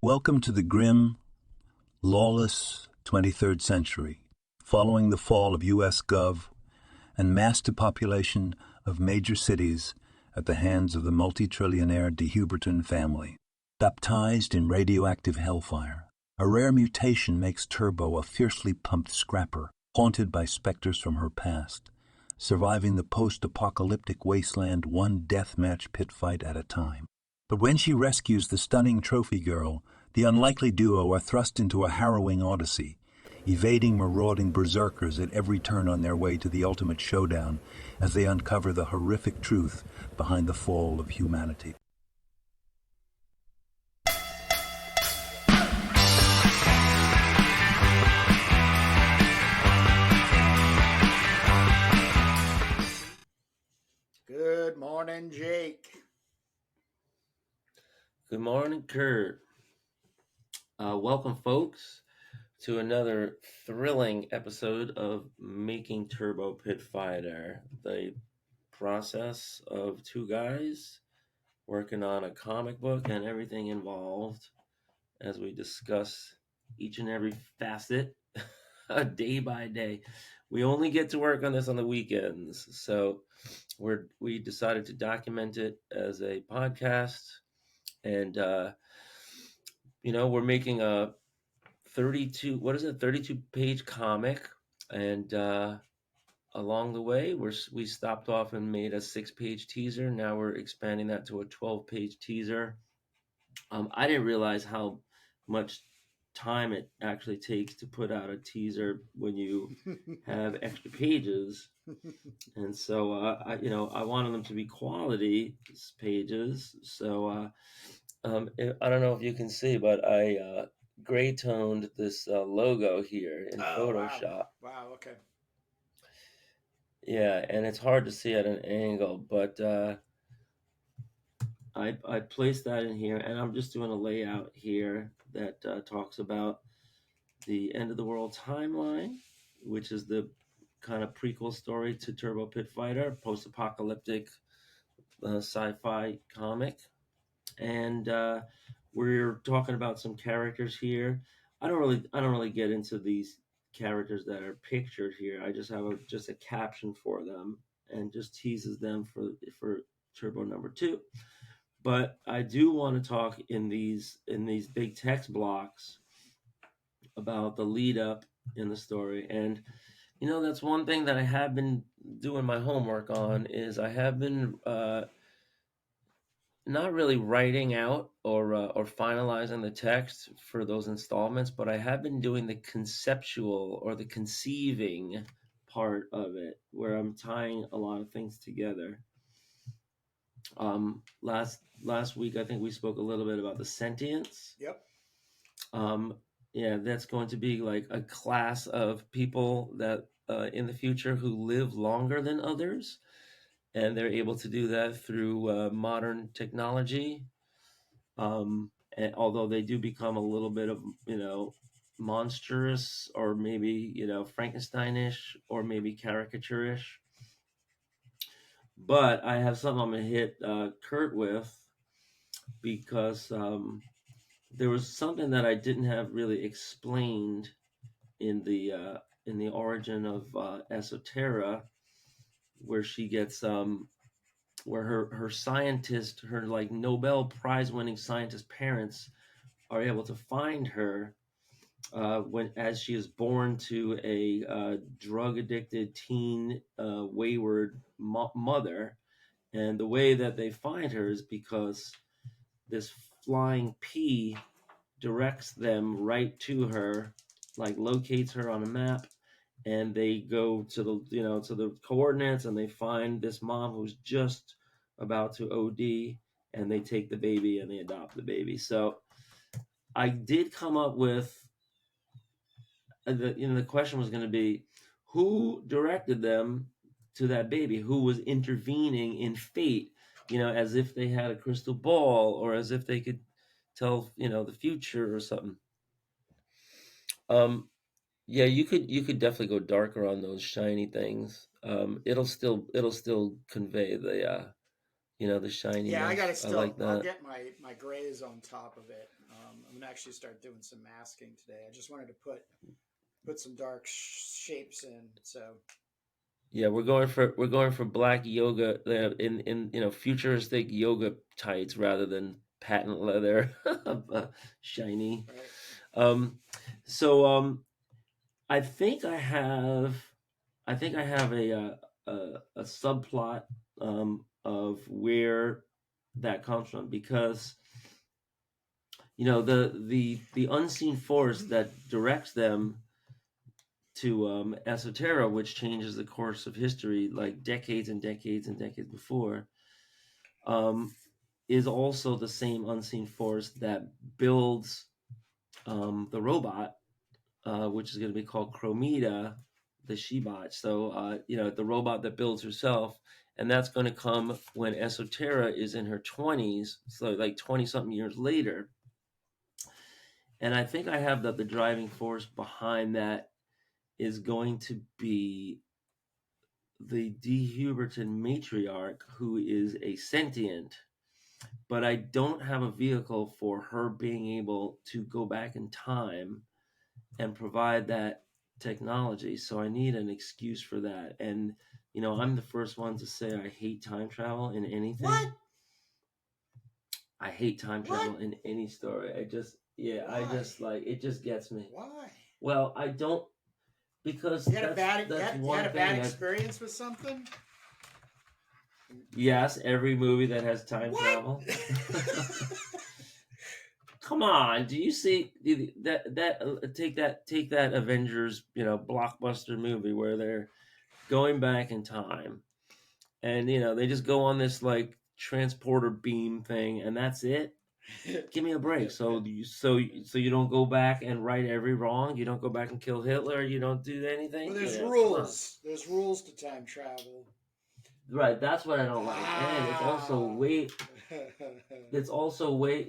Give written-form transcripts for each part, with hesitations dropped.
Welcome to the grim, lawless 23rd century, following the fall of U.S. Gov and mass depopulation of major cities at the hands of the multi-trillionaire DeHuberton family. Baptized in radioactive hellfire, a rare mutation makes Turbo a fiercely pumped scrapper, haunted by specters from her past, surviving the post-apocalyptic wasteland one deathmatch pit fight at a time. But when she rescues the stunning trophy girl, the unlikely duo are thrust into a harrowing odyssey, evading marauding berserkers at every turn on their way to the ultimate showdown as they uncover the horrific truth behind the fall of humanity. Good morning, Jake. Good morning, Kurt. Welcome, folks, to another thrilling episode of Making Turbo Pitfighter, the process of two guys working on a comic book and everything involved as we discuss each and every facet day by day. We only get to work on this on the weekends, so we decided to document it as a podcast. And, we're making a 32 page comic. And along the way, we stopped off and made a 6-page teaser. Now we're expanding that to a 12-page teaser. I didn't realize how much time it actually takes to put out a teaser when you have extra pages. And so, I wanted them to be quality pages. So, I don't know if you can see, but I gray toned this logo here in Photoshop. Wow. Okay. Yeah, and it's hard to see at an angle, but I placed that in here, and I'm just doing a layout here that talks about the end of the world timeline, which is the kind of prequel story to Turbo Pitfighter, post-apocalyptic sci-fi comic. And we're talking about some characters here. I don't really get into these characters that are pictured here. I just have a caption for them and just teases them for Turbo number 2. But I do want to talk in these big text blocks about the lead up in the story. And that's one thing that I have been doing my homework on is I have been not really writing out or finalizing the text for those installments, but I have been doing the conceptual or the conceiving part of it, where I'm tying a lot of things together. Last week, I think we spoke a little bit about the sentience. Yep. Yeah, that's going to be like a class of people that in the future who live longer than others. And they're able to do that through modern technology. And although they do become a little bit of, monstrous or maybe, Frankensteinish or maybe caricaturish. But I have something I'm going to hit Kurt with because there was something that I didn't have really explained in the origin of Esoterra, where she gets where her scientist, her like Nobel Prize winning scientist parents are able to find her as she is born to a drug addicted teen wayward mother. And the way that they find her is because this flying P directs them right to her, like locates her on a map, and they go to the coordinates, and they find this mom who's just about to OD, and they take the baby and they adopt the baby. So I did come up with the question was going to be, who directed them to that baby? Who was intervening in fate? As if they had a crystal ball, or as if they could tell the future or something. Yeah, you could definitely go darker on those shiny things. It'll still convey the shininess. Yeah, I gotta I like that. I'll get my grays on top of it. I'm gonna actually start doing some masking today. I just wanted to put some dark shapes in. So Yeah, we're going for black yoga in futuristic yoga tights rather than patent leather, shiny. right. So I think I have a subplot of where that comes from, because the unseen force that directs them to Esoterra, which changes the course of history like decades and decades and decades before, is also the same unseen force that builds the robot, which is going to be called Chromita, the Shebot. So, the robot that builds herself, and that's going to come when Esoterra is in her 20s, so like 20 something years later. And I think I have that the driving force behind that is going to be the DeHuberton matriarch, who is a sentient, but I don't have a vehicle for her being able to go back in time and provide that technology. So I need an excuse for that. And I'm the first one to say I hate time travel in anything. What? I hate time travel What? in any story. Why? I just like, it just gets me. Why? Well, I don't, because You had a bad thing experience with something? Yes, every movie that has time What? travel. Come on, do you see take that Avengers, blockbuster movie where they're going back in time, and they just go on this like transporter beam thing, and that's it. Give me a break. So you don't go back and right every wrong. You don't go back and kill Hitler. You don't do anything. Well, there's Come on. rules. There's rules to time travel. Right, that's what I don't like, and it's also way.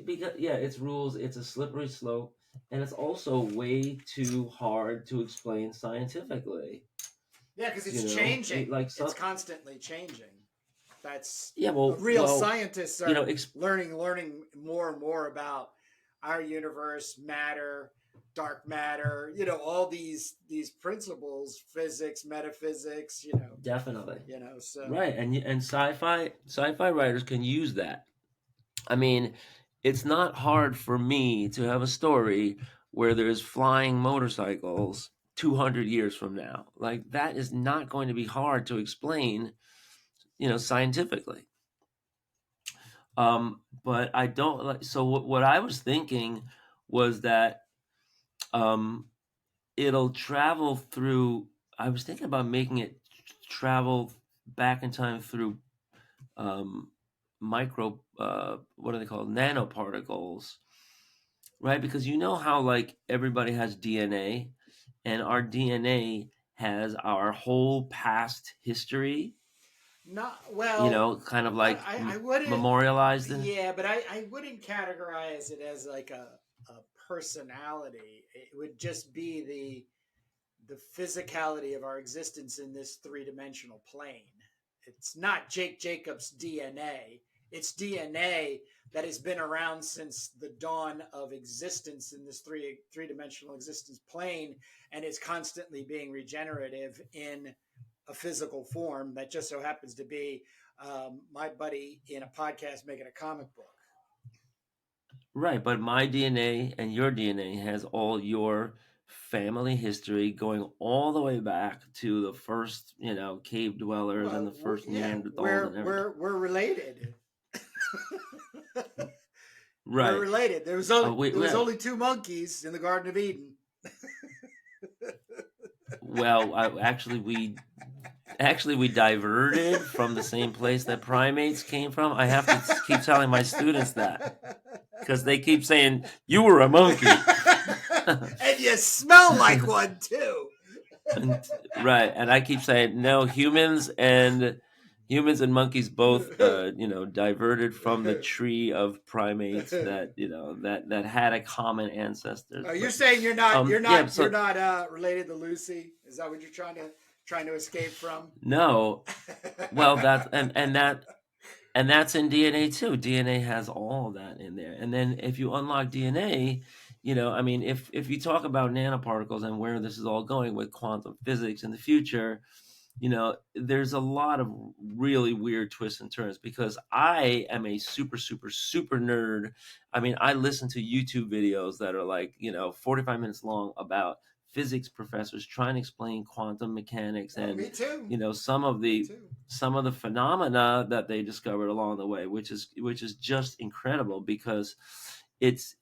Because it's rules. It's a slippery slope, and it's also way too hard to explain scientifically. Yeah, because it's changing. It's constantly changing. That's real scientists are learning more and more about our universe, matter, dark matter. All these principles, physics, metaphysics. Definitely. So right, and sci-fi writers can use that. I mean, it's not hard for me to have a story where there's flying motorcycles 200 years from now. Like, that is not going to be hard to explain, scientifically. But I don't like. So what I was thinking was that it'll travel through. I was thinking about making it travel back in time through micro. What are they called? Nanoparticles. Right, because how like everybody has DNA, and our DNA has our whole past history. Not well. Kind of like I wouldn't memorialized in. Yeah, but I wouldn't categorize it as like a personality. It would just be the physicality of our existence in this three-dimensional plane. It's not Jake Jacobs' DNA. It's DNA that has been around since the dawn of existence in this three-dimensional existence plane, and is constantly being regenerative in a physical form that just so happens to be my buddy in a podcast making a comic book. Right, but my DNA and your DNA has all your family history going all the way back to the first, cave dwellers and the first Neanderthals and everything. We're related. Right. We're related. There was only two monkeys in the Garden of Eden. Well, actually we diverted from the same place that primates came from. I have to keep telling my students that, because they keep saying you were a monkey. And you smell like one too. Right, and I keep saying no. Humans and monkeys both, diverted from the tree of primates that had a common ancestor. Oh, you're saying you're not related to Lucy? Is that what you're trying to escape from? No. Well, that and that And that's in DNA too. DNA has all of that in there. And then if you unlock DNA, I mean, if you talk about nanoparticles and where this is all going with quantum physics in the future, there's a lot of really weird twists and turns, because I am a super, super, super nerd. I mean, I listen to YouTube videos that are like, 45 minutes long about physics professors trying to explain quantum mechanics and, me too. some of the phenomena that they discovered along the way, which is just incredible, because it's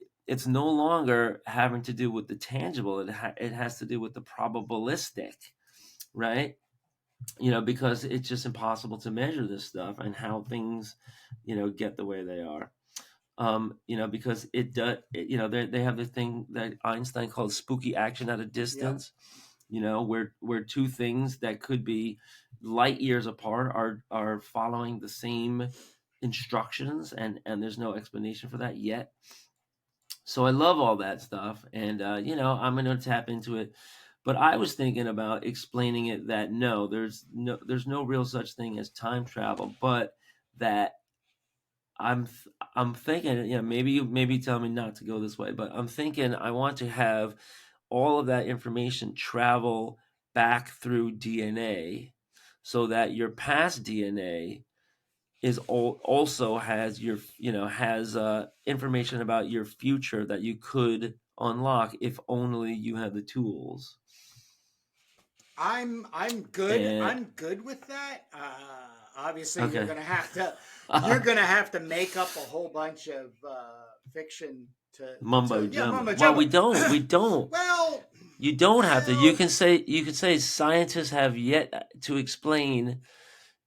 no longer having to do with the tangible. It has to do with the probabilistic, right? Because it's just impossible to measure this stuff and how things, get the way they are. Because it does, they have the thing that Einstein called spooky action at a distance. Where two things that could be light years apart are following the same instructions, and there's no explanation for that yet. So I love all that stuff, and I'm going to tap into it. But I was thinking about explaining it that no, there's no real such thing as time travel, but that I'm thinking, maybe tell me not to go this way, but I'm thinking I want to have all of that information travel back through DNA, so that your past DNA also has information about your future that you could unlock if only you had the tools. I'm good. And I'm good with that. Obviously, okay. you're gonna have to make up a whole bunch of fiction to Mumbo yeah, jumbo. mumbo Well, jumbo. we don't. Well, You don't have to. You well, can say scientists have yet to explain,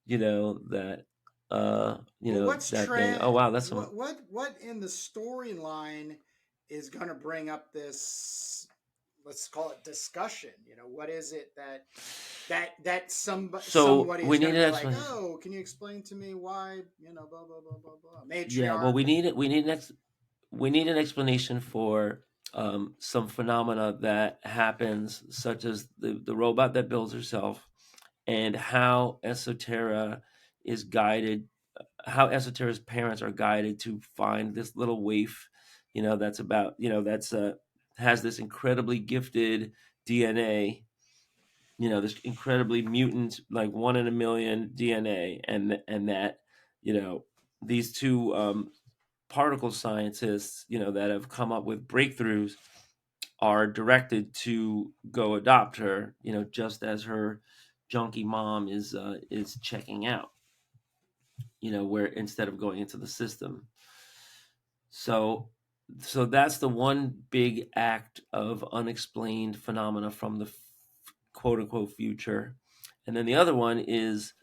that what's that thing. Oh wow, that's some. what in the storyline is going to bring up this? Let's call it discussion. What is it that So somebody we is going need to an be like, explanation. oh, can you explain to me why, blah blah blah blah blah, Yeah, well, matriarch. we need an explanation for some phenomena that happens, such as the robot that builds herself, and how Esoterra is guided, how Esoterra's parents are guided to find this little waif, that's about, that's has this incredibly gifted DNA, this incredibly mutant, like 1 in a million DNA, and that, these two particle scientists, that have come up with breakthroughs are directed to go adopt her, just as her junkie mom is checking out, where instead of going into the system. So that's the one big act of unexplained phenomena from the quote unquote future. And then the other one is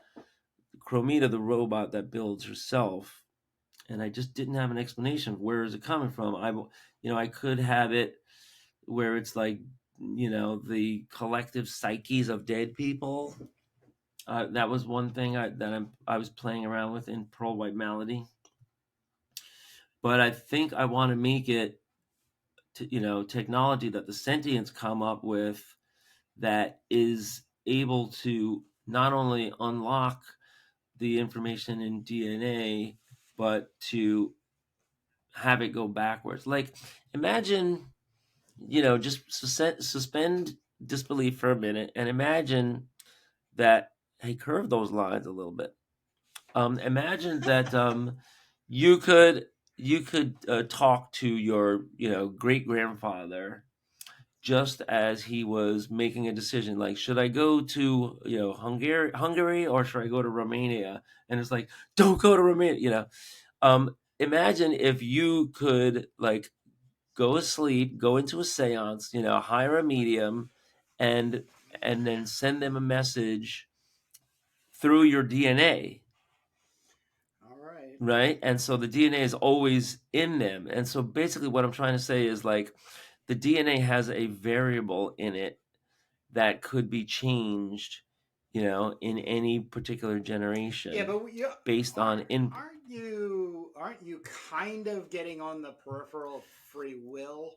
Chromita, the robot that builds herself. And I just didn't have an explanation of where is it coming from. I could have it where it's like, the collective psyches of dead people. That was one thing I was playing around with in Pearl White Malady. But I think I want to make it, technology that the sentients come up with that is able to not only unlock the information in DNA, but to have it go backwards. Like, imagine, just suspend disbelief for a minute and imagine that, hey, curve those lines a little bit. Imagine that you could talk to your great grandfather just as he was making a decision, like, should I go to Hungary or should I go to Romania? And it's like, don't go to Romania. Imagine if you could, like, go asleep, go into a seance, hire a medium, and then send them a message through your DNA, All right. right? And so the DNA is always in them. And so basically what I'm trying to say is, like, the DNA has a variable in it that could be changed, in any particular generation, Yeah, but based on aren't you kind of getting on the peripheral of free will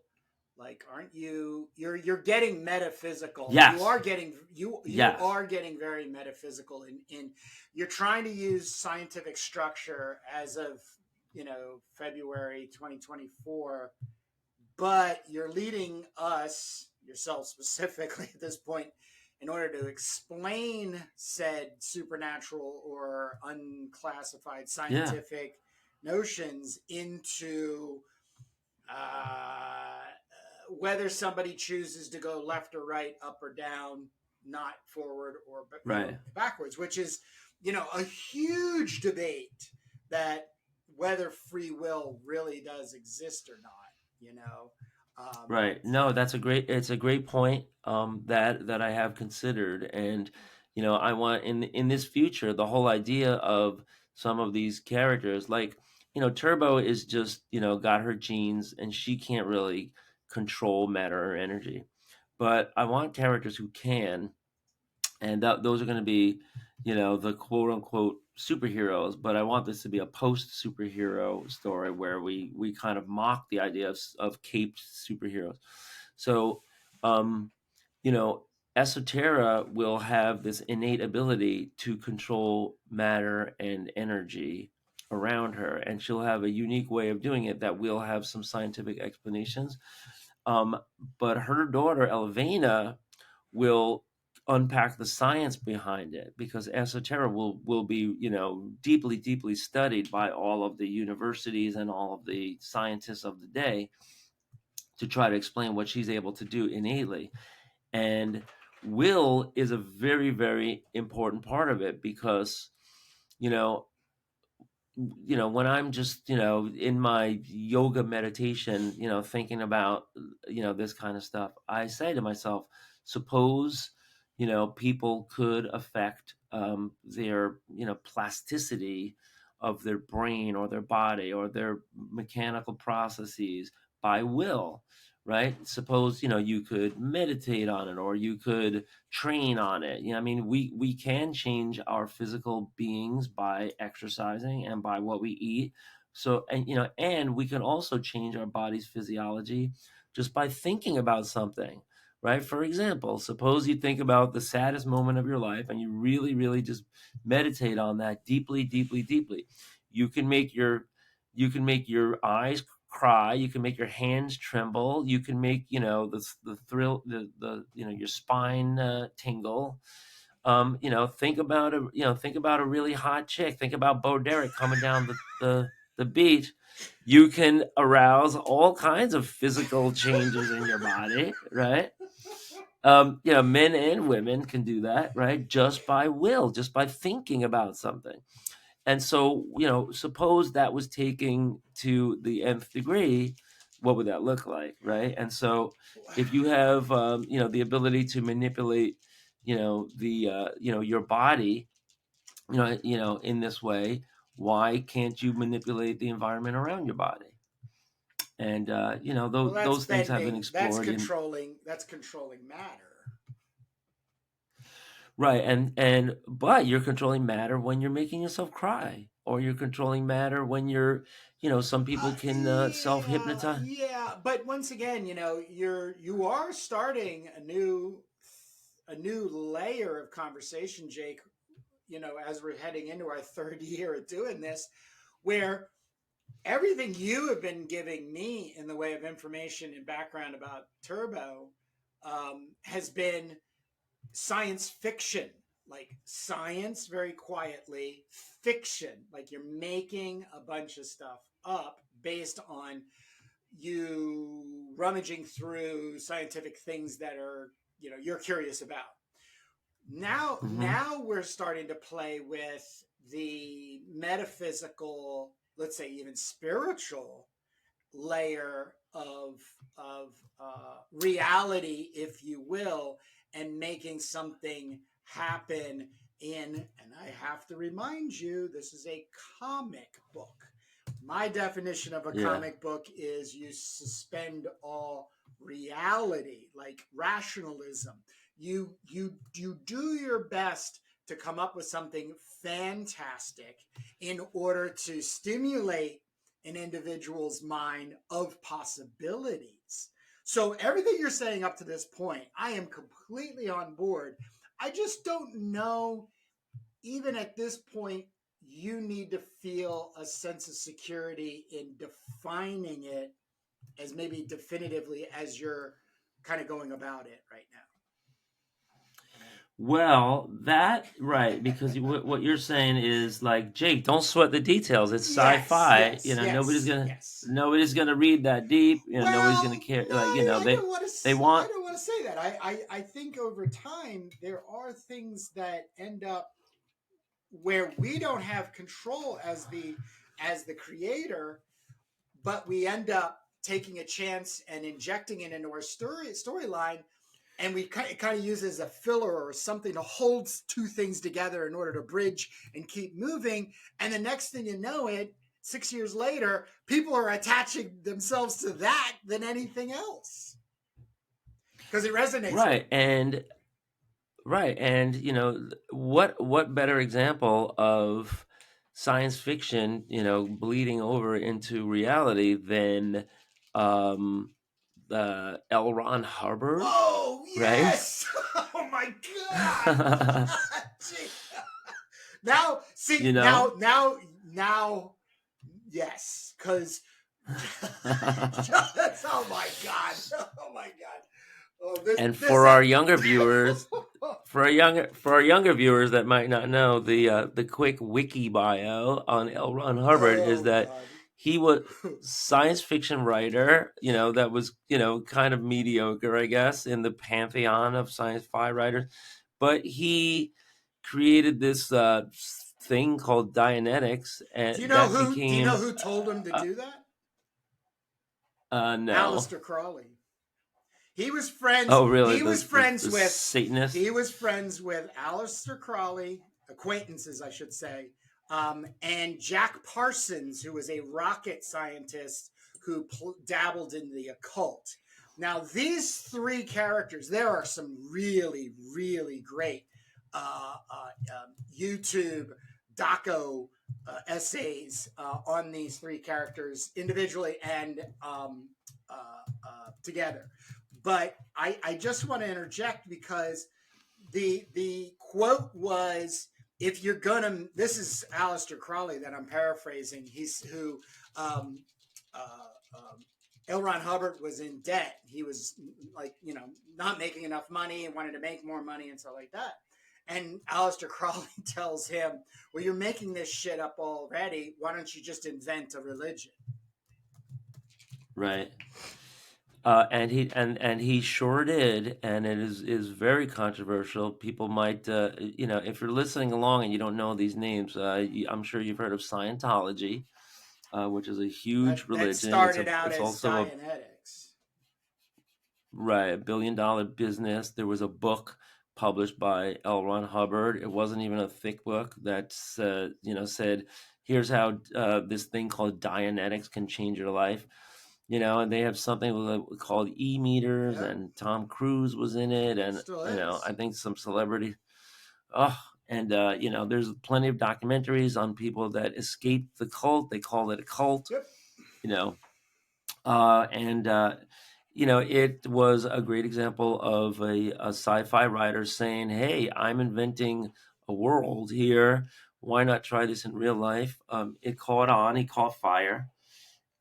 Like, aren't you? You're getting metaphysical. You Yes. are getting you Yes. are getting very metaphysical. In you're trying to use scientific structure as of February 2024, but you're leading us, yourself specifically at this point, in order to explain said supernatural or unclassified Yeah. scientific notions into uh, whether somebody chooses to go left or right, up or down, not forward or Right. backwards, which is a huge debate that whether free will really does exist or not. You know, um, Right. No, it's a great point that I have considered. And I want in this future, the whole idea of some of these characters, like, Turbo is just, got her genes and she can't really control matter or energy. But I want characters who can, and those are going to be, the quote unquote superheroes. But I want this to be a post superhero story where we kind of mock the idea of caped superheroes. So, um, you know, Esoterra will have this innate ability to control matter and energy around her, and she'll have a unique way of doing it that will have some scientific explanations. Um, but her daughter Elvina will unpack the science behind it, because esoteric will be deeply studied by all of the universities and all of the scientists of the day to try to explain what she's able to do innately. And will is a very, very important part of it, because you know when I'm just in my yoga meditation, thinking about this kind of stuff, I say to myself, suppose people could affect their plasticity of their brain or their body or their mechanical processes by will, right? Suppose you could meditate on it, or you could train on it. I mean, we can change our physical beings by exercising and by what we eat. So, and we can also change our body's physiology just by thinking about something, right? For example, suppose you think about the saddest moment of your life and you really, really just meditate on that deeply, deeply, deeply. You can make your eyes cry, you can make your hands tremble, you can make the thrill, your spine tingle. Think about a really hot chick, think about Bo Derek coming down the beach. You can arouse all kinds of physical changes in your body, right? Men and women can do that, right? Just by will, just by thinking about something. And so, suppose that was taking to the nth degree, what would that look like, right? And so, if you have, the ability to manipulate, your body, in this way, why can't you manipulate the environment around your body? And well, that's those things have been bending. That's explored in. controlling. That's controlling matter. Right, and but you're controlling matter when you're making yourself cry, or you're controlling matter when you're, some people can self-hypnotize. Yeah, but once again, you are starting a new layer of conversation, Jake. As we're heading into our third year of doing this, where everything you have been giving me in the way of information and background about Turbo has been science fiction, like science very quietly, fiction, like you're making a bunch of stuff up based on you rummaging through scientific things that are you're curious about. now Hmm. now we're starting to play with the metaphysical, let's say even spiritual layer of reality, if you will, and making something happen in, and I have to remind you, this is a comic book. My definition of a Yeah. comic book is you suspend all reality, like rationalism. You do your best to come up with something fantastic in order to stimulate an individual's mind of possibilities. So everything you're saying up to this point, I am completely on board. I just don't know, even at this point, you need to feel a sense of security in defining it as maybe definitively as you're kind of going about it right now. Well, that right, because what you're saying is like, Jake, don't sweat the details. It's sci-fi. Nobody's gonna read that deep. Nobody's gonna care. No, Like, I don't want they to. I want don't want to say that. I think over time there are things that end up where we don't have control as the creator, but we end up taking a chance and injecting it into our storyline, and we kind of use it as a filler or something to hold two things together in order to bridge and keep moving. And the next thing you know, 6 years later, people are attaching themselves to that than anything else because it resonates. right and what better example of science fiction bleeding over into reality than the L. Ron Hubbard, Oh right? yes! Oh my god! Now, see, now, yes, because oh my god! Oh my god! Oh, for our younger viewers, that might not know, the quick wiki bio on L. Ron Hubbard is that he was science fiction writer, that was, kind of mediocre, I guess, in the pantheon of sci-fi writers. But he created this thing called Dianetics, and do you know who told him to do that? No. Aleister Crowley. He was friends. Oh, really? He was friends with Satanist. He was friends with Aleister Crowley, acquaintances, I should say, and Jack Parsons, who was a rocket scientist who dabbled in the occult. Now, these three characters, there are some really, really great YouTube doco essays on these three characters individually and together. But I just want to interject because the quote was, if you're gonna, this is Aleister Crowley that I'm paraphrasing. He's who L. Ron Hubbard was in debt. He was not making enough money and wanted to make more money and stuff like that. And Aleister Crowley tells him, well, you're making this shit up already. Why don't you just invent a religion? Right. And he sure did, and it is very controversial. People might, if you're listening along and you don't know these names, I'm sure you've heard of Scientology, which is a huge religion. That started out as Dianetics. Right, $1 billion business. There was a book published by L. Ron Hubbard. It wasn't even a thick book that said, here's how this thing called Dianetics can change your life. And they have something called e-meters, and Tom Cruise was in it, and I think some celebrity. There's plenty of documentaries on people that escaped the cult. They call it a cult. Yep. It was a great example of a sci-fi writer saying, "Hey, I'm inventing a world here. Why not try this in real life?" It caught on. He caught fire.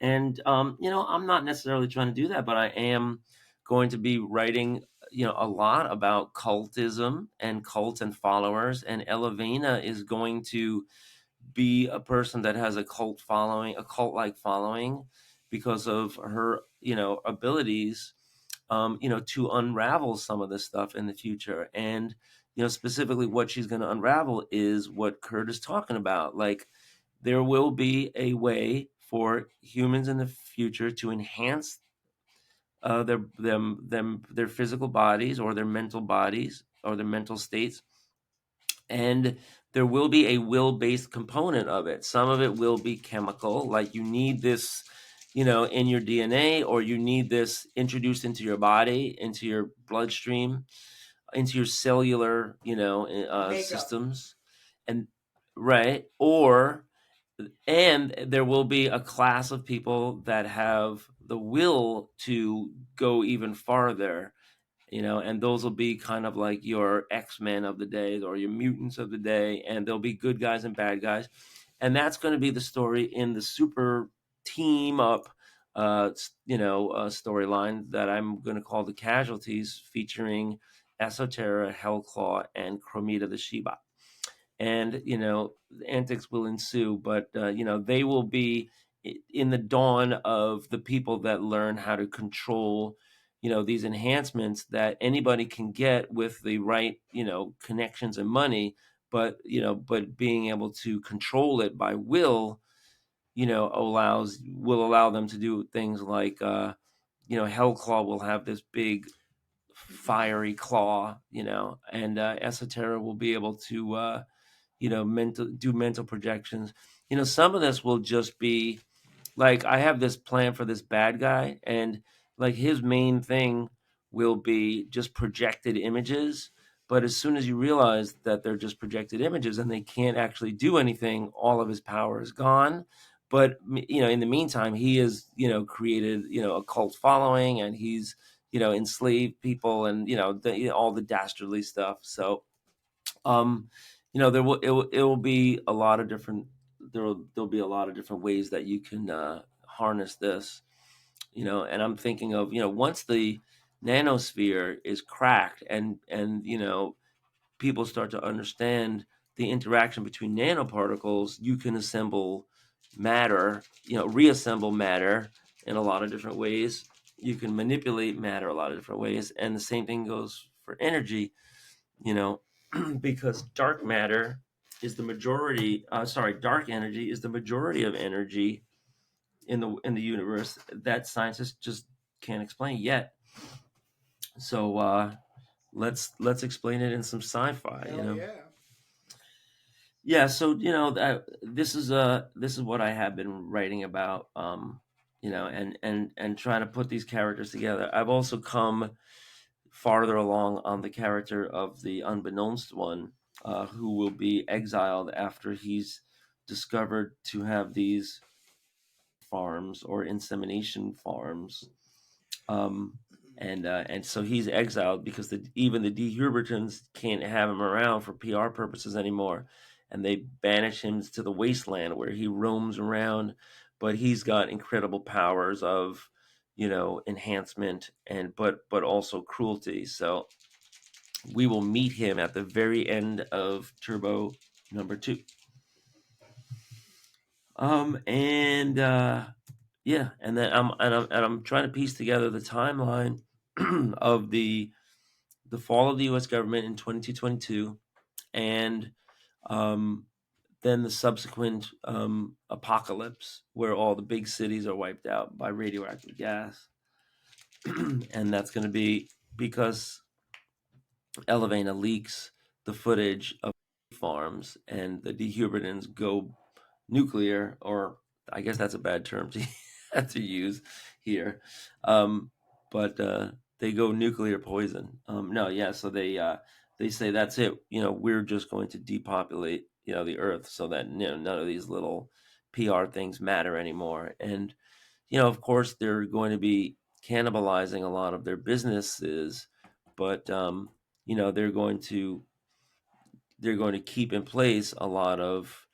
And, I'm not necessarily trying to do that, but I am going to be writing, a lot about cultism and cults and followers. And Elavena is going to be a person that has a cult-like following because of her, abilities, to unravel some of this stuff in the future. And, specifically what she's going to unravel is what Kurt is talking about. Like, there will be a way for humans in the future to enhance their physical bodies or their mental bodies or their mental states, and there will be a will-based component of it. Some of it will be chemical, like you need this, in your DNA, or you need this introduced into your body, into your bloodstream, into your cellular, systems, and right, and there will be a class of people that have the will to go even farther, and those will be kind of like your X-Men of the day or your mutants of the day, and there'll be good guys and bad guys. And that's going to be the story in the super team up, storyline that I'm going to call the Casualties, featuring Esoterra, Hellclaw, and Chromita the Shebot. And antics will ensue, but they will be in the dawn of the people that learn how to control these enhancements that anybody can get with the right connections and money, but being able to control it by will will allow them to do things like Hellclaw will have this big fiery claw, and Esoterra will be able to mental projections. Some of this will just be like, I have this plan for this bad guy, and like his main thing will be just projected images. But as soon as you realize that they're just projected images and they can't actually do anything, all of his power is gone. But in the meantime, he has created a cult following, and he's enslaved people, and all the dastardly stuff. So there will be a lot of different there'll be a lot of different ways that you can harness this, and I'm thinking of once the nanosphere is cracked, and people start to understand the interaction between nanoparticles, you can assemble matter, reassemble matter in a lot of different ways. You can manipulate matter a lot of different ways, and the same thing goes for energy, because dark matter is the majority. Dark energy is the majority of energy in the universe that scientists just can't explain yet. So let's explain it in some sci-fi. Hell yeah. Yeah. So this is what I have been writing about. And trying to put these characters together. I've also come farther along on the character of the unbeknownst one, who will be exiled after he's discovered to have these farms or insemination farms. And so he's exiled because even the DeHubertons can't have him around for PR purposes anymore, and they banish him to the wasteland where he roams around. But he's got incredible powers of enhancement, but also cruelty. So we will meet him at the very end of Turbo #2. And yeah, and then I'm trying to piece together the timeline of the fall of the U.S. government in 22, and then the subsequent apocalypse, where all the big cities are wiped out by radioactive gas. And that's going to be because Elevena leaks the footage of farms, and the DeHubertons go nuclear, or I guess that's a bad term to use here. But they go nuclear poison. No, yeah. So they say that's it. We're just going to depopulate the Earth, so that none of these little PR things matter anymore. And of course, they're going to be cannibalizing a lot of their businesses, but they're going to keep in place a lot of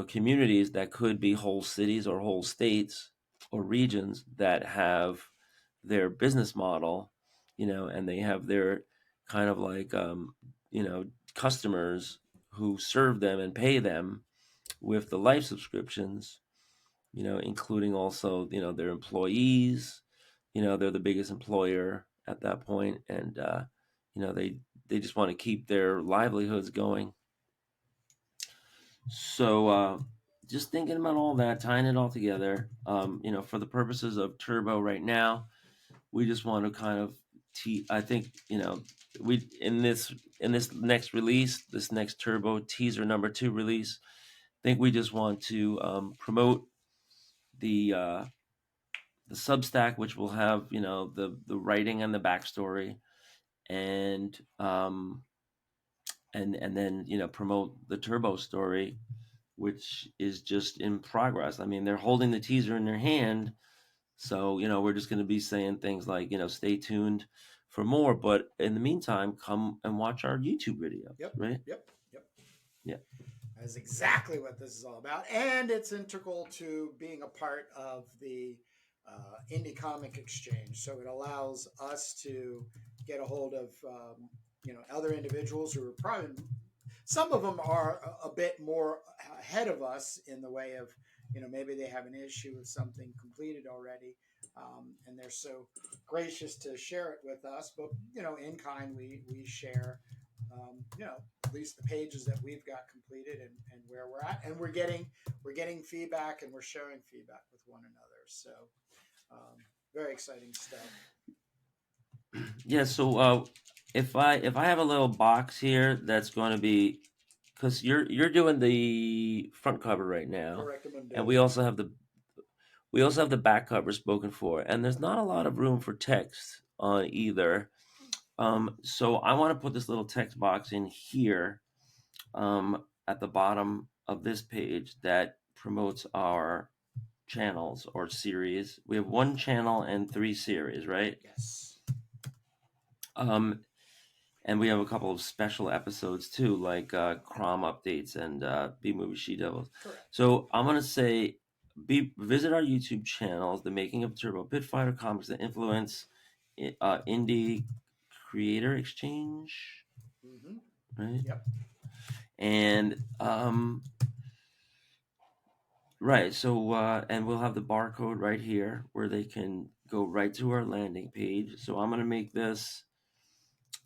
communities that could be whole cities or whole states or regions that have their business model, and they have their kind of like customers who serve them and pay them with the life subscriptions, including also their employees. They're the biggest employer at that point, and they just want to keep their livelihoods going. So just thinking about all that, tying it all together, for the purposes of Turbo right now, we just want to kind of I think we in this next release, this next Turbo teaser #2 release, I think we just want to promote the Substack, which will have the writing and the backstory, and then promote the Turbo story, which is just in progress. I mean, they're holding the teaser in their hand, So, we're just going to be saying things like, stay tuned for more. But in the meantime, come and watch our YouTube videos, Yep. right? Yep. Yeah. That's exactly what this is all about. And it's integral to being a part of the indie comic exchange. So it allows us to get a hold of, other individuals who are probably, some of them are a bit more ahead of us in the way of, maybe they have an issue with something completed already. And they're so gracious to share it with us, but in kind, we share, at least the pages that we've got completed and where we're at, and we're getting feedback, and we're sharing feedback with one another. So very exciting stuff. Yeah. So if I have a little box here that's going to be, because you're doing the front cover right now, and we also have the back cover spoken for, and there's not a lot of room for text on either. So I want to put this little text box in here, at the bottom of this page that promotes our channels or series. We have 1 channel and 3 series, right? Yes. And we have a couple of special episodes too, like Crom updates and B Movie She Devils. Correct. So I'm gonna say, visit our YouTube channels, The Making of Turbo Pitfighter, Comics That Influence, Indie Creator Exchange, right? Yep. And right, so and we'll have the barcode right here where they can go right to our landing page. So I'm gonna make this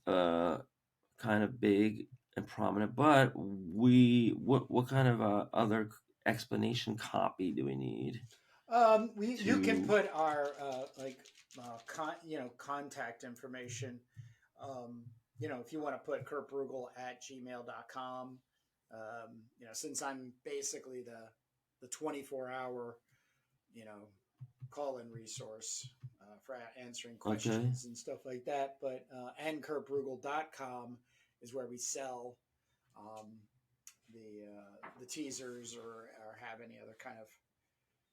kind of big and prominent, but what kind of other explanation copy do we need? You can put our contact information. If you want to put kurtbrugel@gmail.com. Since I'm basically the 24-hour call-in resource for answering questions and stuff like that. But and kurtbrugel.com is where we sell the teasers or have any other kind of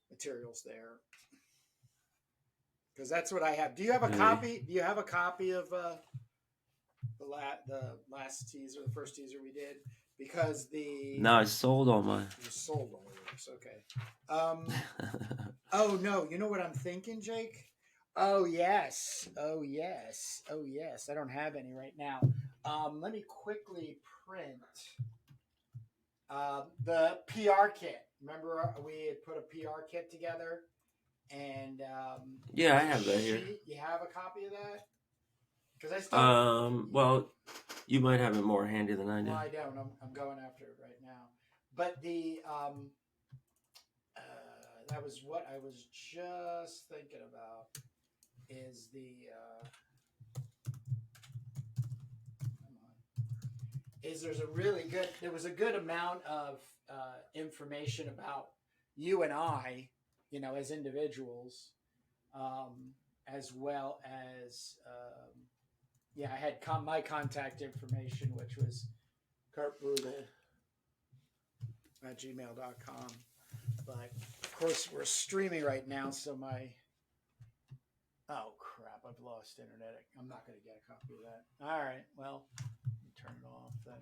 materials there, because that's what I have. Do you have a copy? Do you have a copy of the last teaser, the first teaser we did? Because no, I sold all mine. You sold all yours. Okay. Oh no, you know what I'm thinking, Jake? Oh yes. I don't have any right now. Let me quickly print the PR kit. Remember we had put a PR kit together, and yeah, I have that here. You have a copy of that? Because I still well, you might have it more handy than I do. Well, I don't. I'm going after it right now. But the that was what I was just thinking about. Is the there was a good amount of information about you and I, as individuals, as well as I had my contact information, which was kurtbrugel@gmail.com. But of course, we're streaming right now, so oh crap, I've lost internet. I'm not going to get a copy of that. All right, well, let me turn it off then.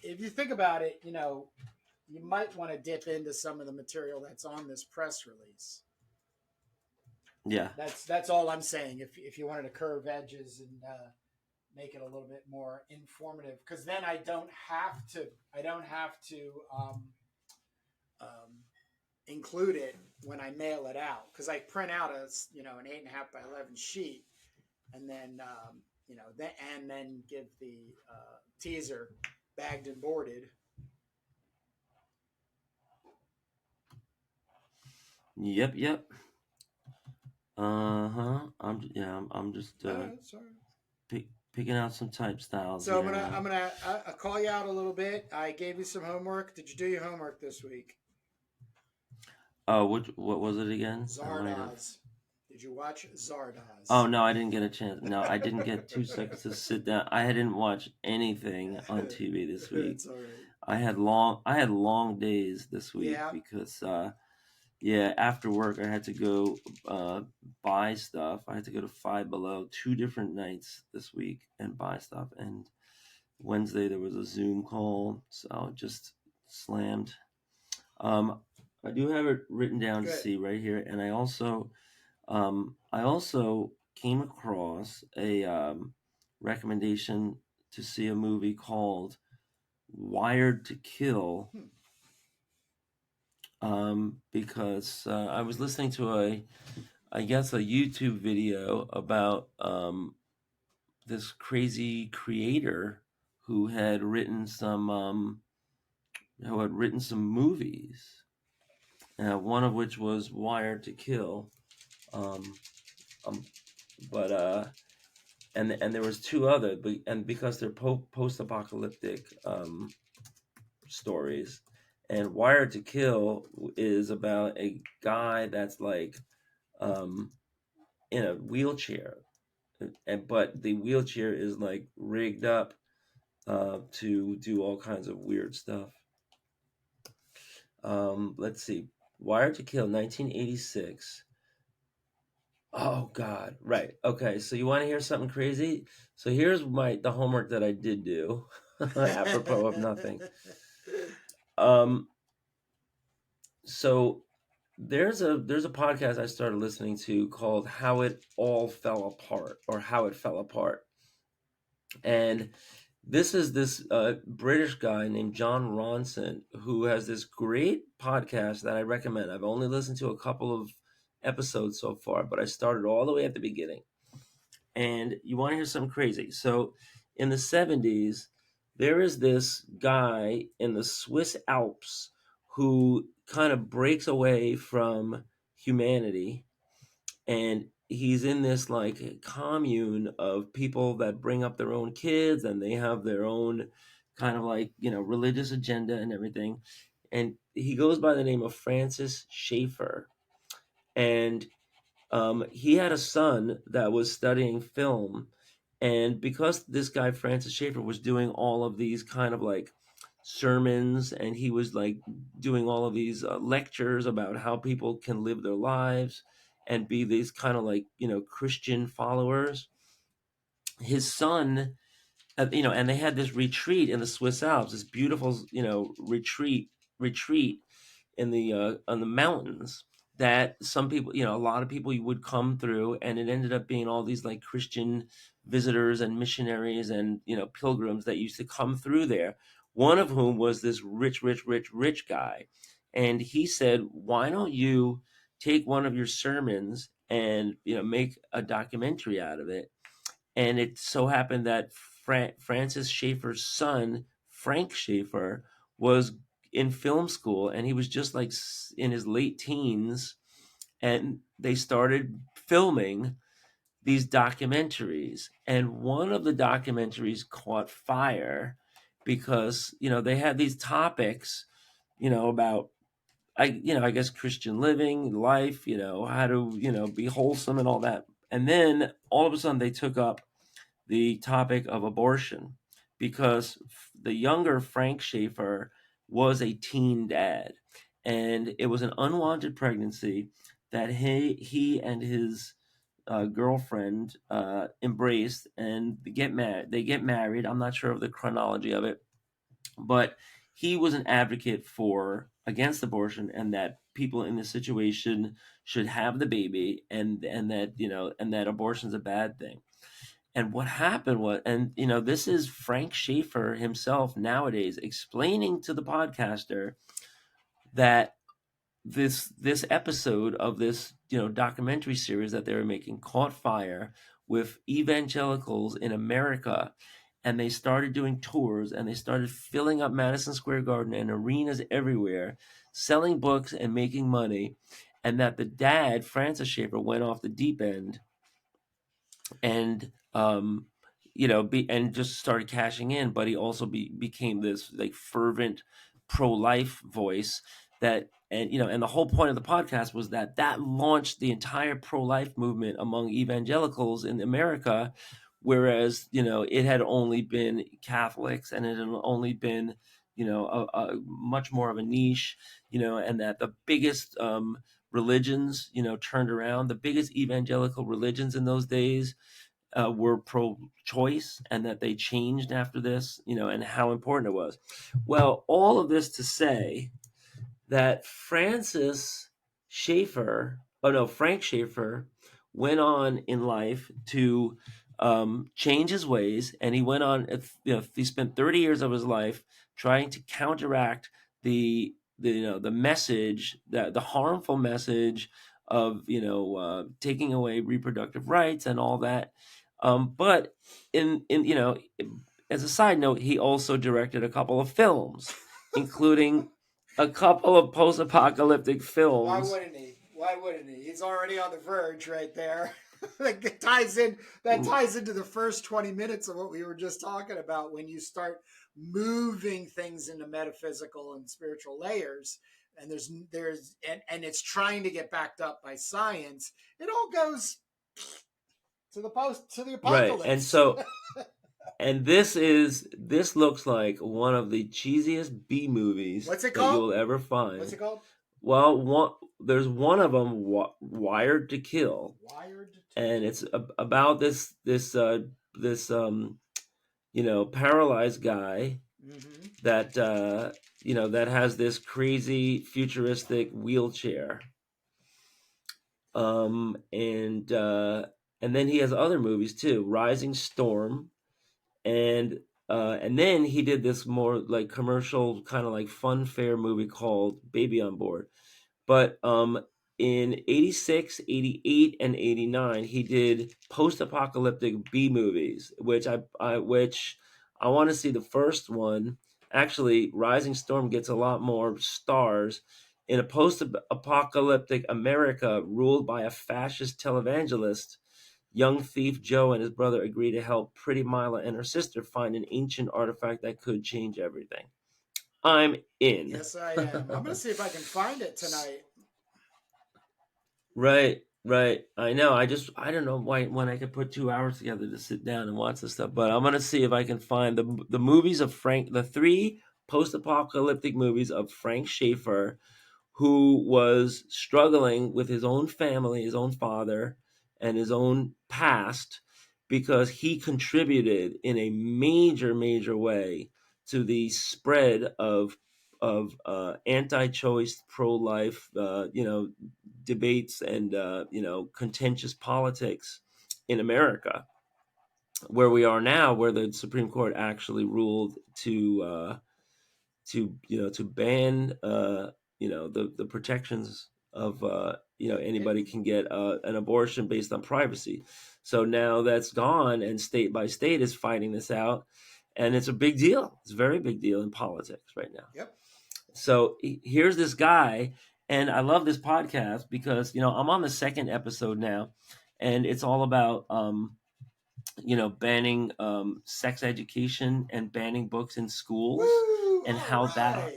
If you think about it, you might want to dip into some of the material that's on this press release. Yeah, that's all I'm saying. If you wanted to curve edges and make it a little bit more informative, because then I don't have to include it when I mail it out, because I print out an 8.5 by 11 sheet, and then then give the teaser bagged and boarded. Yep. I'm just picking out some type styles. So here. I'm gonna call you out a little bit. I gave you some homework. Did you do your homework this week? What was it again? Zardoz. Did you watch Zardoz? Oh no, I didn't get a chance. No, I didn't get 2 seconds to sit down. I didn't watch anything on TV this week. It's all right. I had long days this week Yeah. because after work I had to go buy stuff. I had to go to Five Below 2 different nights this week and buy stuff. And Wednesday there was a Zoom call, so just slammed. I do have it written down to Good. see right here, and I also came across a recommendation to see a movie called Wired to Kill. Because I was listening to a YouTube video about this crazy creator who had written some movies, one of which was Wired to Kill. Um, um, but and there was two other, and because they're post-apocalyptic stories, and Wired to Kill is about a guy that's like in a wheelchair, but the wheelchair is like rigged up to do all kinds of weird stuff. Let's see, Wired to Kill, 1986. Oh God, right. Okay, so you want to hear something crazy? So here's the homework that I did do, apropos of nothing. So there's a podcast I started listening to called How It All Fell Apart, or How It Fell Apart. And this is this British guy named John Ronson, who has this great podcast that I recommend. I've only listened to a couple of episodes so far, but I started all the way at the beginning. And you want to hear something crazy. So in the 70s, there is this guy in the Swiss Alps who kind of breaks away from humanity, and he's in this like commune of people that bring up their own kids, and they have their own kind of like, religious agenda and everything. And he goes by the name of Francis Schaeffer. And he had a son that was studying film, and because this guy Francis Schaeffer was doing all of these kind of like sermons, and he was like doing all of these lectures about how people can live their lives and be these kind of like Christian followers, his son, and they had this retreat in the Swiss Alps, this beautiful retreat in the on the mountains, that some people, a lot of people would come through, and it ended up being all these like Christian visitors and missionaries and pilgrims that used to come through there. One of whom was this rich guy, and he said, "Why don't you take one of your sermons and make a documentary out of it?" And it so happened that Francis Schaeffer's son, Frank Schaeffer, was in film school, and he was just like in his late teens, and they started filming these documentaries. And one of the documentaries caught fire because they had these topics, about I guess Christian living, life, how to be wholesome and all that. And then all of a sudden they took up the topic of abortion, because the younger Frank Schaeffer was a teen dad, and it was an unwanted pregnancy that he and his girlfriend embraced, and they get married. I'm not sure of the chronology of it, but he was an advocate for against abortion, and that people in this situation should have the baby, and that and that abortion's a bad thing. And what happened was, and this is Frank Schaeffer himself nowadays explaining to the podcaster that this episode of this documentary series that they were making caught fire with evangelicals in America, and they started doing tours, and they started filling up Madison Square Garden and arenas everywhere, selling books and making money, and that the dad Francis Schaeffer went off the deep end, and and just started cashing in. But he also became this like fervent pro-life voice, that and the whole point of the podcast was that launched the entire pro-life movement among evangelicals in America, whereas it had only been Catholics, and it had only been much more of a niche, and that the biggest religions, turned around. The biggest evangelical religions in those days were pro-choice, and that they changed after this, and how important it was. Well, all of this to say that Frank Schaeffer went on in life to change his ways, and he went on. He spent 30 years of his life trying to counteract the message, that the harmful message of taking away reproductive rights and all that. But in as a side note, he also directed a couple of films, including a couple of post-apocalyptic films. Why wouldn't he? Why wouldn't he? He's already on the verge right there. That ties into the first 20 minutes of what we were just talking about. When you start moving things into metaphysical and spiritual layers, and and it's trying to get backed up by science, it all goes to the apocalypse. Right. And so and this looks like one of the cheesiest B movies What's it that called? you'll ever find. What's it called? Well, there's one of them, Wired to Kill. Wired to And it's about this paralyzed guy that that has this crazy futuristic wheelchair. And then he has other movies too, Rising Storm, and then he did this more like commercial kind of like fun fair movie called Baby on Board. But in 86, 88, and 89, he did post-apocalyptic B movies, which I want to see the first one. Actually, Rising Storm gets a lot more stars. In a post-apocalyptic America ruled by a fascist televangelist, young thief Joe and his brother agree to help Pretty Mila and her sister find an ancient artifact that could change everything. I'm in. Yes, I am. I'm going to see if I can find it tonight. Right. I know. I don't know when I could put 2 hours together to sit down and watch this stuff, but I'm going to see if I can find the movies of the 3 post-apocalyptic movies of Frank Schaeffer, who was struggling with his own family, his own father, and his own past, because he contributed in a major way to the spread of anti-choice, pro-life, debates and contentious politics in America, where we are now, where the Supreme Court actually ruled to ban the protections of anybody can get an abortion based on privacy. So now that's gone, and state by state is fighting this out, and it's a big deal. It's a very big deal in politics right now. Yep. So here's this guy, and I love this podcast because I'm on the 2nd episode now, and it's all about banning sex education and banning books in schools. Woo, and how right.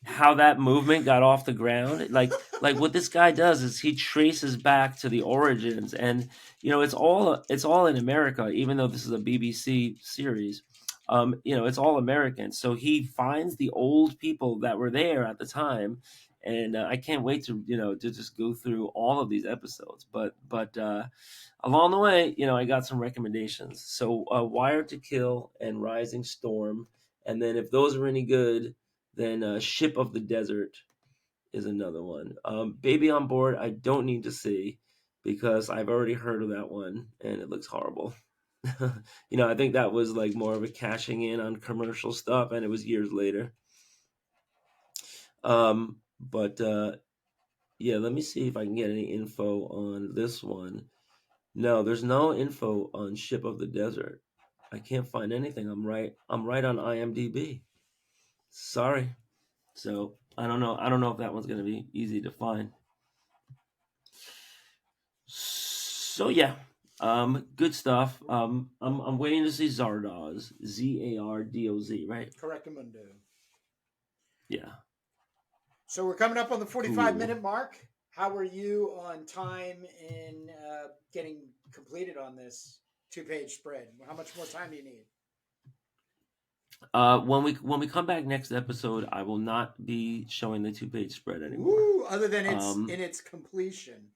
how that movement got off the ground. Like what this guy does is he traces back to the origins, and it's all in America, even though this is a BBC series. It's all American. So he finds the old people that were there at the time, and I can't wait to to just go through all of these episodes. But along the way, I got some recommendations. So Wired to Kill and Rising Storm, and then if those are any good, then Ship of the Desert is another one. Baby on Board, I don't need to see because I've already heard of that one and it looks horrible. I think that was like more of a cashing in on commercial stuff, and it was years later. But yeah, let me see if I can get any info on this one. No, there's no info on Ship of the Desert. I can't find anything. I'm right on IMDb. Sorry. So I don't know if that one's gonna be easy to find. So yeah, good stuff. I'm waiting to see Zardoz, Zardoz, right? Correctamundo. Yeah. So we're coming up on the 45-minute mark. How are you on time in getting completed on this 2-page spread? How much more time do you need? When we come back next episode, I will not be showing the 2-page spread anymore. Ooh, other than it's in its completion.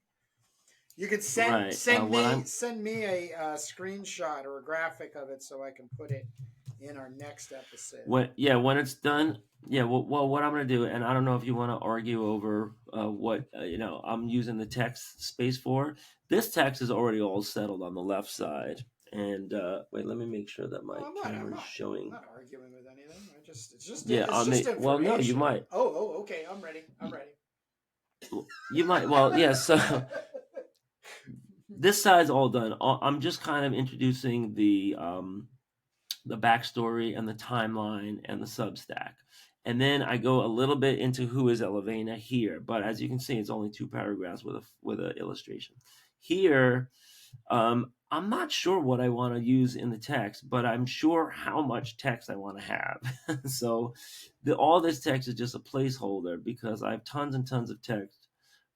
You could send Right. send What me I'm send me a screenshot or a graphic of it so I can put it in our next episode. when it's done. Yeah. Well, what I'm going to do, and I don't know if you want to argue over what I'm using the text space for. This text is already all settled on the left side. And wait, let me make sure that my Oh, camera is I'm showing. not arguing with anything. Yeah, It's on just the well, no, you information. might. Okay. I'm ready. You might. Well, yeah. So this side's all done. I'm just kind of introducing the backstory and the timeline and the Substack. And then I go a little bit into who is Elevena here, but as you can see, it's only 2 paragraphs with an illustration. Here, I'm not sure what I want to use in the text, but I'm sure how much text I want to have. So, all this text is just a placeholder because I have tons and tons of text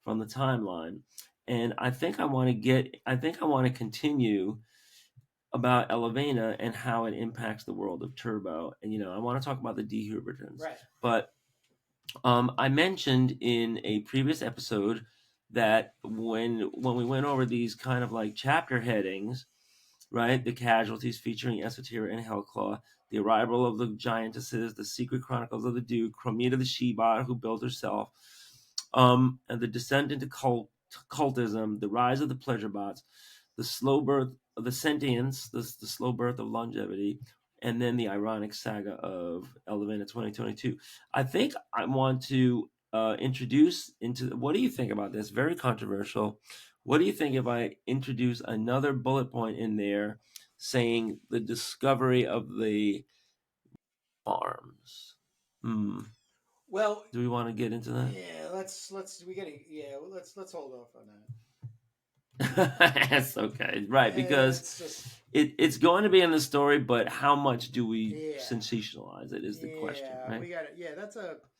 from the timeline, and I think I want to continue about Elevena and how it impacts the world of Turbo. And I want to talk about the DeHubertons. Right. But I mentioned in a previous episode that when we went over these kind of like chapter headings, right? The casualties featuring Esoteric and Hellclaw, the arrival of the giantesses, the secret chronicles of the Duke, Chromita the She-Bot who built herself, and the descent into cultism, the rise of the pleasure bots, the slow birth of the sentience, the slow birth of longevity, and then the ironic saga of Elevena 2022. I think I want to introduce into what do you think about this? Very controversial. What do you think if I introduce another bullet point in there saying the discovery of the farms? Well, Do we want to get into that? yeah. Let's let's hold off on that. That's okay, right? Because It's just it's going to be in the story, but how much do we yeah. sensationalize it is the question, right? We got it. Yeah,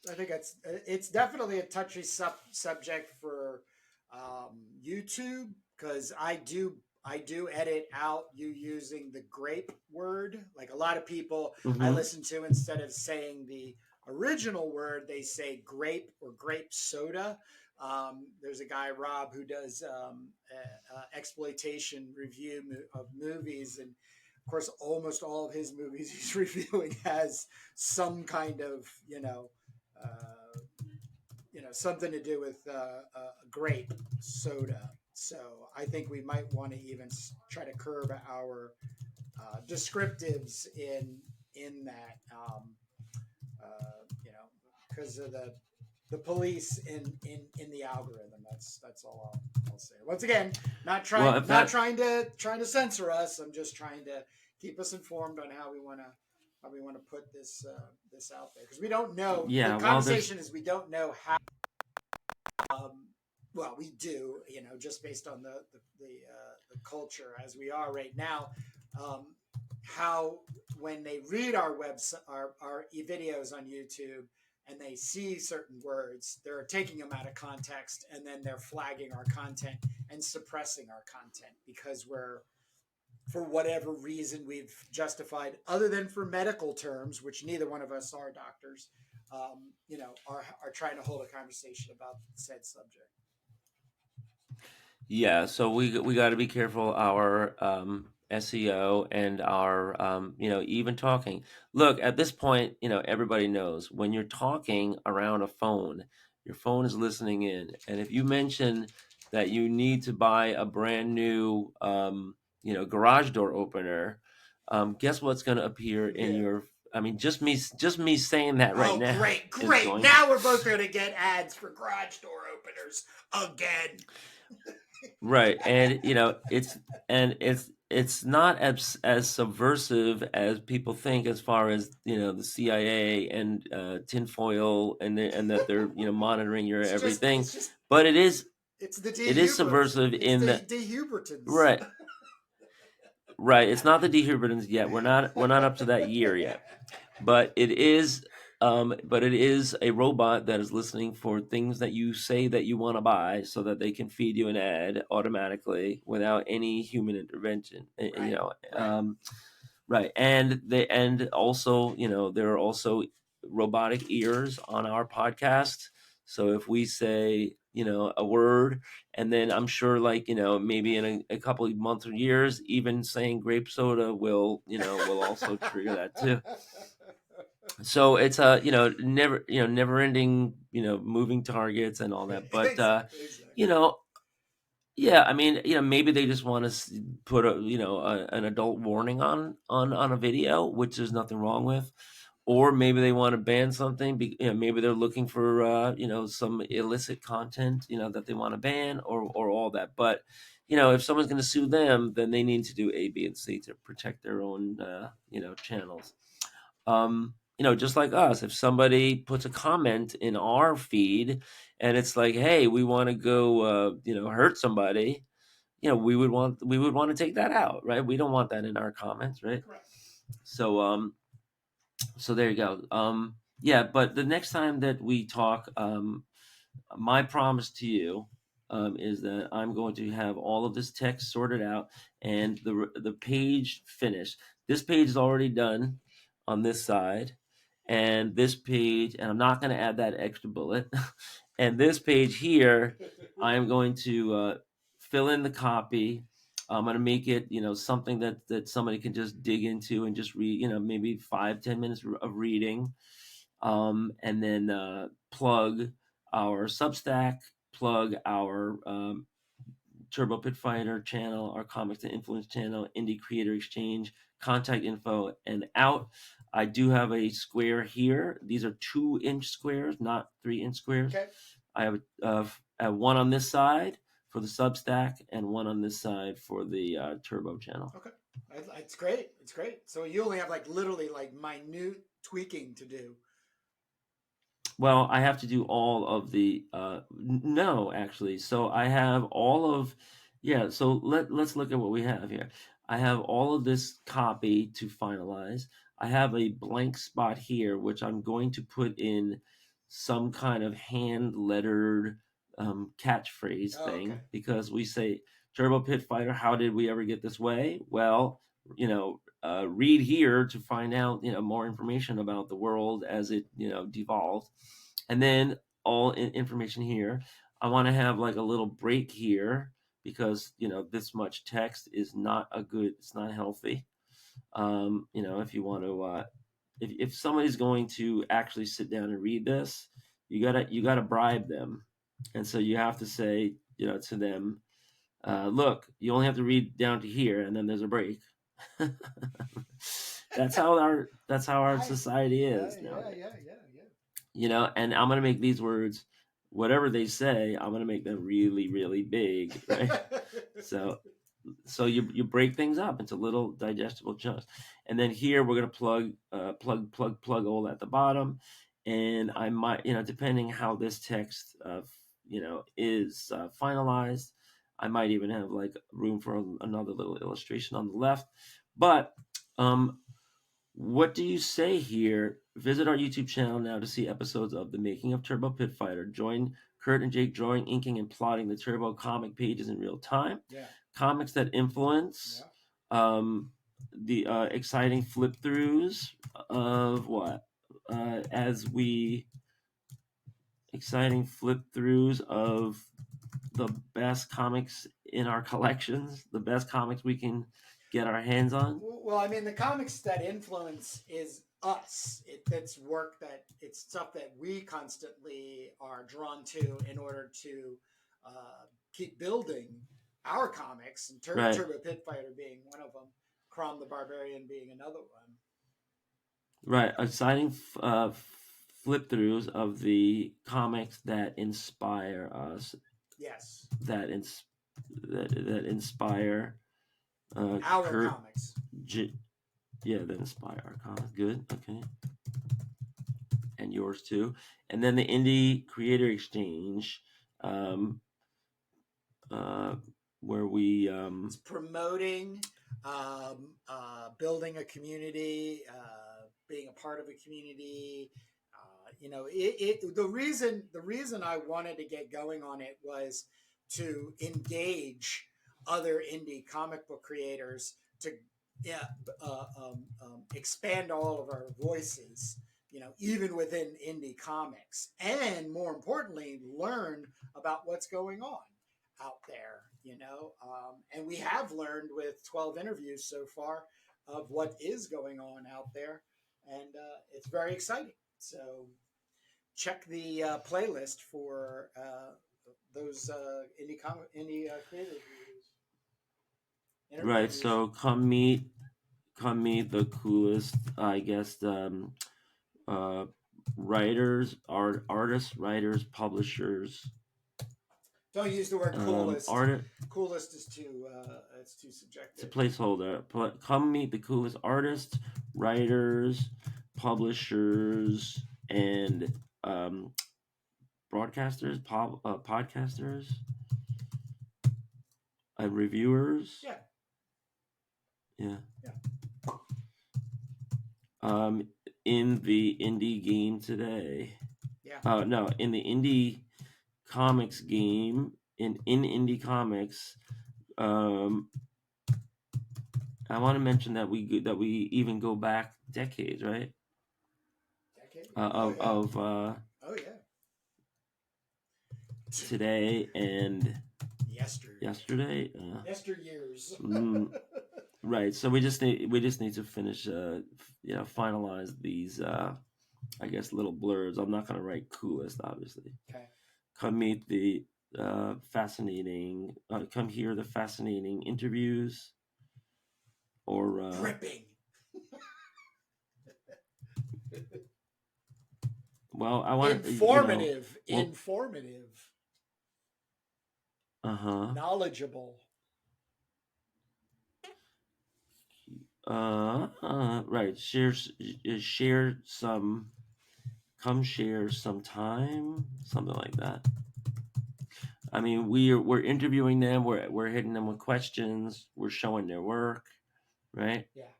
I think it's definitely a touchy subject for YouTube because I do edit out you using the grape word. Like a lot of people I Mm-hmm. listen to, instead of saying the original word, they say grape or grape soda. There's a guy, Rob, who does exploitation review of movies, and of course, almost all of his movies he's reviewing has some kind of something to do with grape soda. So I think we might want to even try to curb our descriptives in that, because of the police in the algorithm. That's all I'll say. Once again, Well, if that trying to censor us. I'm just trying to keep us informed on how we want to put this out there, because we don't know. The yeah, well, there's conversation is we don't know how. Well, we do, just based on the culture as we are right now. How when they read our website, our videos on YouTube, and they see certain words, they're taking them out of context, and then they're flagging our content and suppressing our content because for whatever reason, we've justified, other than for medical terms, which neither one of us are doctors, are trying to hold a conversation about said subject. yeah. So we got to be careful our SEO and our even talking. Look, at this point, everybody knows when you're talking around a phone, your phone is listening in, and if you mention that you need to buy a brand new garage door opener, guess what's going to appear in Yeah. your I mean, just me saying that right Oh, now is great! going. Now we're both going to get ads for garage door openers again. Right, and it's not as subversive as people think, as far as the CIA and tinfoil, and that they're monitoring your everything, It's just but it is it's the subversive It's in the that. DeHubertons. Right, right. It's not the Dehubertons yet. We're not up to that year yet, but it is. But it is a robot that is listening for things that you say that you want to buy, so that they can feed you an ad automatically without any human intervention. Right. Right, and also, there are also robotic ears on our podcast. So if we say, a word, and then I'm sure, like, maybe in a couple of months or years, even saying grape soda will also trigger that too. So it's a, never ending, moving targets and all that. But Exactly. you know, yeah, I mean, maybe they just want to put an adult warning on a video, which there's nothing wrong with, or maybe they want to ban something. Maybe they're looking for some illicit content, that they want to ban, or all that. But if someone's going to sue them, then they need to do A, B, and C to protect their own channels. Just like us, if somebody puts a comment in our feed and it's like, hey, we want to go hurt somebody, we would want to take that out, right? We don't want that in our comments, right? Correct. So there you go. Yeah, but the next time that we talk, my promise to you is that I'm going to have all of this text sorted out and the page finished. This page is already done on this side, and this page, and I'm not going to add that extra bullet. And this page here, I am going to fill in the copy. I'm going to make it, something that somebody can just dig into and just read, maybe 5-10 minutes of reading, and then plug our Substack, plug our Turbo Pitfighter channel, our Comics to Influence channel, Indie Creator Exchange, contact info, and out. I do have a square here. These are 2-inch squares, not 3-inch squares. Okay. I have one on this side for the Substack and one on this side for the Turbo channel. Okay. It's great. It's great. So you only have literally minute tweaking to do. Well, I have to do all of the no, actually. So I have all of so let's look at what we have here. I have all of this copy to finalize. I have a blank spot here which I'm going to put in some kind of hand lettered catchphrase thing, Okay. because we say Turbo Pit Fighter, how did we ever get this way? Well, read here to find out more information about the world as it devolved, and then all information here. I want to have like a little break here because this much text is not it's not healthy. If you want to if somebody's going to actually sit down and read this, you gotta bribe them, and so you have to say to them, look, you only have to read down to here, and then there's a break. That's how our society is now. Yeah. And I'm gonna make these words, whatever they say, I'm gonna make them really, really big, right? So you break things up into little digestible chunks, and then here we're gonna plug all at the bottom, and I might, depending how this text, is finalized, I might even have like room for another little illustration on the left. But what do you say here? Visit our YouTube channel now to see episodes of The Making of Turbo Pit Fighter. Join Kurt and Jake drawing, inking, and plotting the Turbo comic pages in real time. Yeah. Comics that influence. Yeah. The exciting flip throughs of what? Exciting flip throughs of the best comics in our collections, the best comics we can get our hands on. Well, I mean, the comics that influence is us. It's work it's stuff that we constantly are drawn to in order to keep building our comics, and Right. Turbo Pit Fighter being one of them, Crom the Barbarian being another one. Right, exciting flip throughs of the comics that inspire us. Yes. That inspire our comics. That inspire our comics. Good. Okay. And yours too. And then the Indie Creator Exchange, where we it's promoting, building a community, being a part of a community. The reason I wanted to get going on it was to engage other indie comic book creators to yeah, expand all of our voices, even within indie comics, and more importantly, learn about what's going on out there. And we have learned with 12 interviews so far of what is going on out there, and it's very exciting. So check the playlist for those indie creator Right. interviews. So come meet the coolest, I guess, uh, artists, writers, publishers, Don't use the word coolest. art. Coolest is too it's too It's a subjective. placeholder. Come meet the coolest artists, writers, publishers, and broadcasters, podcasters, and reviewers. Yeah. Yeah. Yeah. In the indie game today. Yeah. No, in the indie comics game, in indie comics, I want to mention that we even go back decades, right? Decade. Of yeah. of Oh yeah. today and Yesterday. yesterday. Yesteryears. Right. So we just need to finish, finalize these, I guess, little blurbs. I'm not gonna write coolest, obviously. Okay. Come meet the fascinating. Come hear the fascinating interviews, or Gripping. well, I want Informative. Well, Informative. knowledgeable. Right. Share some. Come share some time, something like that. I mean, we're interviewing them. We're hitting them with questions. We're showing their work, right? Yeah.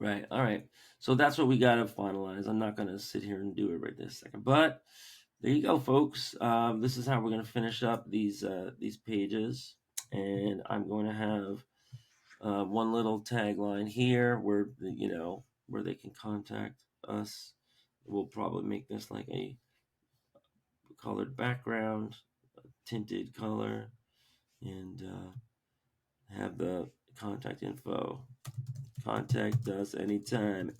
Right. All right. So that's what we got to finalize. I'm not going to sit here and do it right this second, but there you go, folks. This is how we're going to finish up these pages, and I'm going to have one little tagline here where where they can contact us. We'll probably make this like a colored background, tinted color, and have the contact info. Contact us anytime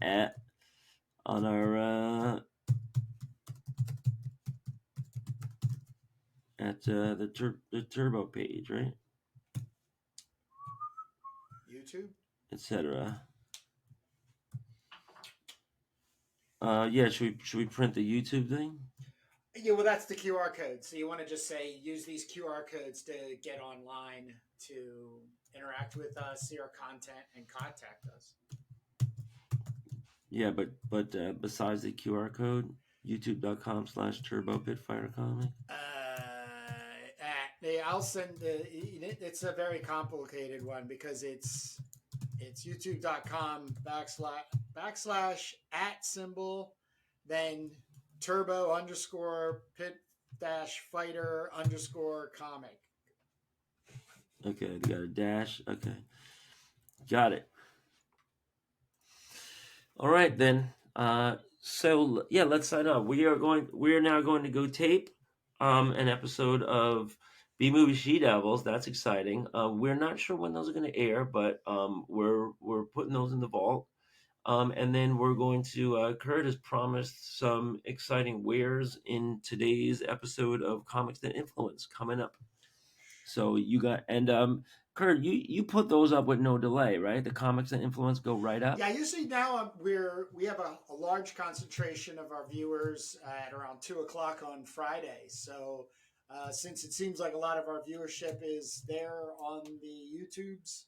on our at the turbo page, right? YouTube, etc. Yeah, should we print the YouTube thing? Yeah, well, that's the QR code. So you want to just say use these QR codes to get online to interact with us, see our content, and contact us. Yeah, but besides the QR code, youtube.com/turbo pitfighter comic. I'll send it's a very complicated one because it's youtube.com backslash at symbol, then turbo underscore pit dash fighter underscore comic. Okay, we got a dash. Okay, got it. All right then. So yeah, let's sign up. We are now going to go tape an episode of B Movie She Devils. That's exciting. We're not sure when those are going to air, but we're putting those in the vault. And then we're going to Kurt has promised some exciting wares in today's episode of Comics That Influence coming up. So you got, and Kurt, you put those up with no delay, right? The Comics That Influence go right up. Yeah, usually now we have a large concentration of our viewers at around 2:00 on Friday. So since it seems like a lot of our viewership is there on the YouTubes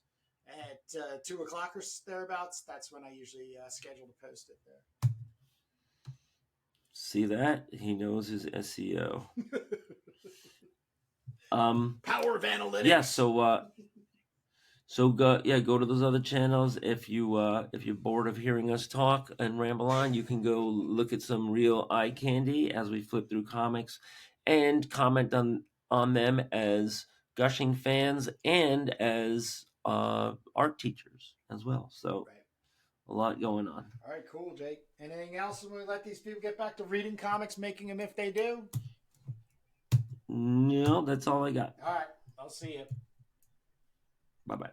at 2:00 or thereabouts, that's when I usually schedule to post it there. See that? He knows his SEO. Power of analytics. Yeah, so go to those other channels. If you're bored of hearing us talk and ramble on, you can go look at some real eye candy as we flip through comics and comment on them as gushing fans and as art teachers as well. So Right. a lot going on. All right, cool, Jake. Anything else when we let these people get back to reading comics, making them if they do? No, that's all I got. All right, I'll see you. Bye-bye.